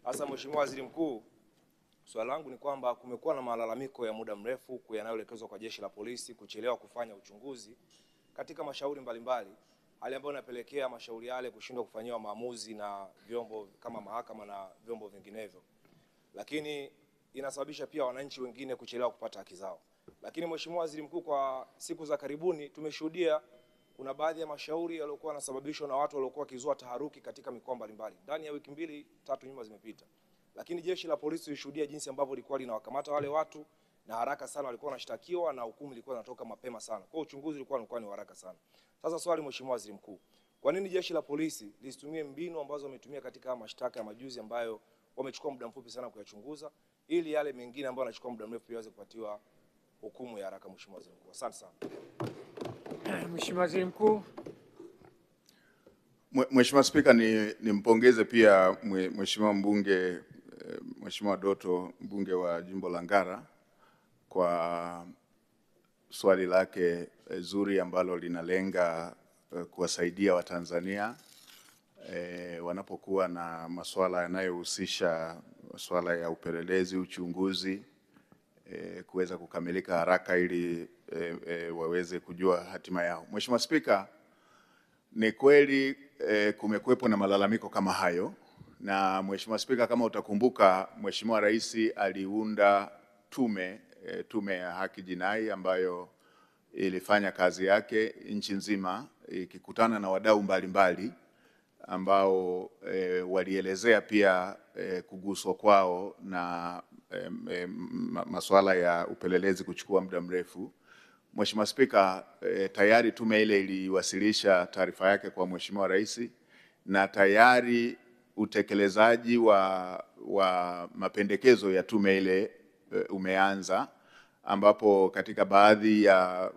Hasa Mheshimiwa Waziri Mkuu, swali langu ni kwamba kumekuwa na malalamiko ya muda mrefu yanayoelekezwa kwa Jeshi la Polisi kuchelewa kufanya uchunguzi katika mashauri mbalimbali, hali ambayo inapelekea mashauri yale kushindwa kufanyiwa maamuzi na vyombo kama mahakama na vyombo vinginevyo. Lakini inasababisha pia wananchi wengine kuchelewa kupata haki zao. Lakini Mheshimiwa Waziri Mkuu, kwa siku za karibuni tumeshuhudia kuna baadhi ya mashauri yaliokuwa yanasababishwa na watu waliokuwa wakizua taharuki katika mikoa mbalimbali. Ndani ya wiki 2-3 nyuma zimepita. Lakini Jeshi la Polisi lishuhudia jinsi ambavyo lilikuwa linawakamata wale watu na haraka sana walikuwa wanashtakiwa na hukumu ilikuwa inatoka mapema sana. Kwa uchunguzi ulikuwa ni haraka sana. Sasa swali Mheshimiwa Waziri Mkuu, kwa nini Jeshi la Polisi lisitumie mbinu ambazo wametumia katika mashtaka ya majuzi ambayo wamechukua muda mfupi sana kuyachunguza, ili yale mengine ambayo yanachukua muda mrefu yaweze kupatiwa hukumu ya haraka? Mheshimiwa Waziri Mkuu, asante sana. Mheshimiwa Waziri Mkuu. Mheshimiwa Spika, nimpongeze pia Mheshimiwa mbunge Mheshimiwa Doto, mbunge wa Jimbo la Ngara, kwa swali lake zuri ambalo linalenga kuwasaidia Watanzania wanapokuwa na masuala yanayohusisha masuala ya upelelezi, uchunguzi, kuweza kukamilika haraka ili waweze kujua hatima yao. Mheshimiwa Spika, ni kweli kumekuwepo na malalamiko kama hayo, na Mheshimiwa Spika, kama utakumbuka, Mheshimiwa Rais aliunda tume ya haki jinai ambayo ilifanya kazi yake nchi nzima ikikutana na wadau mbalimbali ambao walielezea pia kuguswa kwao na masuala ya upelelezi kuchukua muda mrefu. Mheshimiwa Spika, tayari tume ile iliwasilisha taarifa yake kwa Mheshimiwa Rais, na tayari utekelezaji wa mapendekezo ya tume ile umeanza, ambapo katika baadhi ya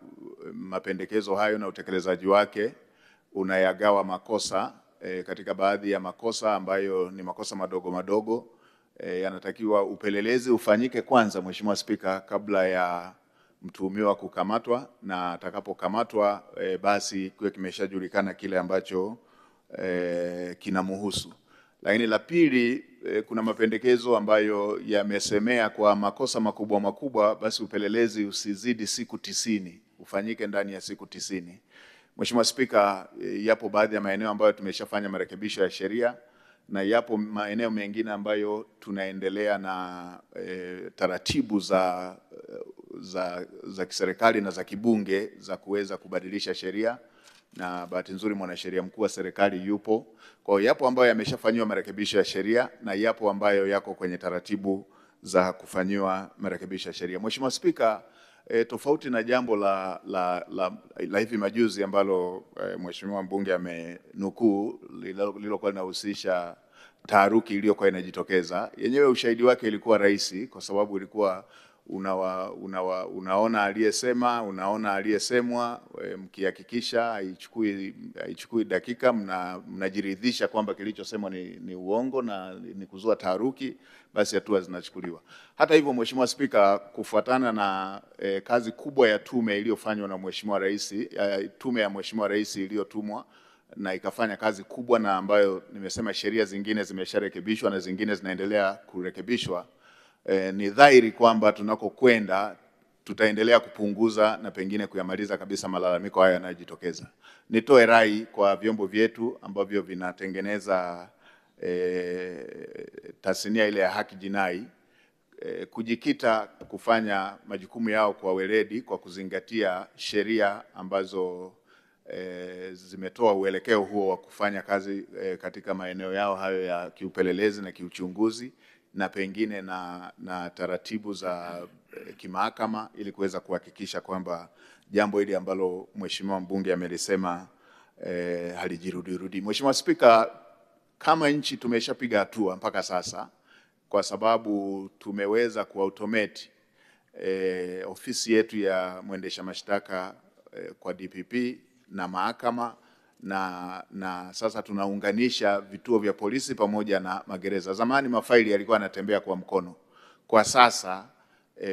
mapendekezo hayo na utekelezaji wake unayagawa makosa. Katika baadhi ya makosa ambayo ni makosa madogo madogo, yanatakiwa upelelezi ufanyike kwanza, Mheshimiwa Spika, kabla ya mtuhumiwa kukamatwa, na atakapokamatwa basi kuwe kimeshajulikana kile ambacho kinamhusu. Lakini la pili, kuna mapendekezo ambayo yamesemea kwa makosa makubwa basi upelelezi usizidi siku 90, ufanyike ndani ya siku 90. Mheshimiwa Spika, yapo baadhi ya maeneo ambayo tumeshafanya marekebisho ya sheria, na yapo maeneo mengine ambayo tunaendelea na taratibu za kiserikali na za kibunge za kuweza kubadilisha sheria, na bahati nzuri mwanasheria mkuu wa serikali yupo. Kwa hiyo yapo ambayo yameshafanywa marekebisho ya sheria na yapo ambayo yako kwenye taratibu za kufanywa marekebisho ya sheria. Mheshimiwa Spika, tofauti na jambo la hivi majuzi ambalo Mheshimiwa mbunge amenukuu lililokuwa linahusisha taharuki iliyokuwa inajitokeza, yenyewe ushahidi wake ilikuwa rahisi, kwa sababu ilikuwa unaona aliyesema, unaona aliyesemwa, mkihakikisha haichukui dakika, mnajiridhisha kwamba kilichosemwa ni uongo na ni kuzua taharuki, basi hatua zinachukuliwa. Hata hivyo, Mheshimiwa Spika, kufuatana na kazi kubwa ya tume iliyofanywa na Mheshimiwa Rais, tume ya Mheshimiwa Rais iliyotumwa na ikafanya kazi kubwa, na ambayo nimesema sheria zingine zimesharekebishwa na zingine zinaendelea kurekebishwa, ni dhahiri kwamba tunakokwenda tutaendelea kupunguza na pengine kuyamaliza kabisa malalamiko haya yanayojitokeza. Nitoe rai kwa vyombo vyetu ambavyo vinatengeneza tasnia ile ya haki jinai kujikita kufanya majukumu yao kwa weledi, kwa kuzingatia sheria ambazo zimetoa uelekeo huo wa kufanya kazi katika maeneo yao hayo ya kiupelelezi na kiuchunguzi, na pengine na taratibu za kimahakama, ili kuweza kuhakikisha kwamba jambo hili ambalo Mheshimiwa mbunge amelisema halijirudirudi. Mheshimiwa Spika, kama nchi tumeshapiga hatua mpaka sasa, kwa sababu tumeweza kuautomate ofisi yetu ya mwendesha mashtaka kwa DPP na mahakama, na sasa tunaunganisha vituo vya polisi pamoja na magereza. Zamani mafaili yalikuwa yanatembea kwa mkono. Kwa sasa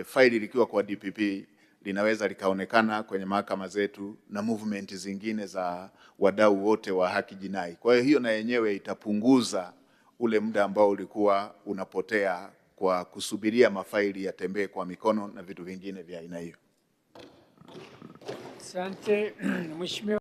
faili likiwa kwa DPP linaweza likaonekana kwenye mahakama zetu na movement zingine za wadau wote wa haki jinai. Kwa hiyo na yenyewe itapunguza ule muda ambao ulikuwa unapotea kwa kusubiria mafaili yatembee kwa mikono na vitu vingine vya aina hiyo. Asante Mheshimiwa.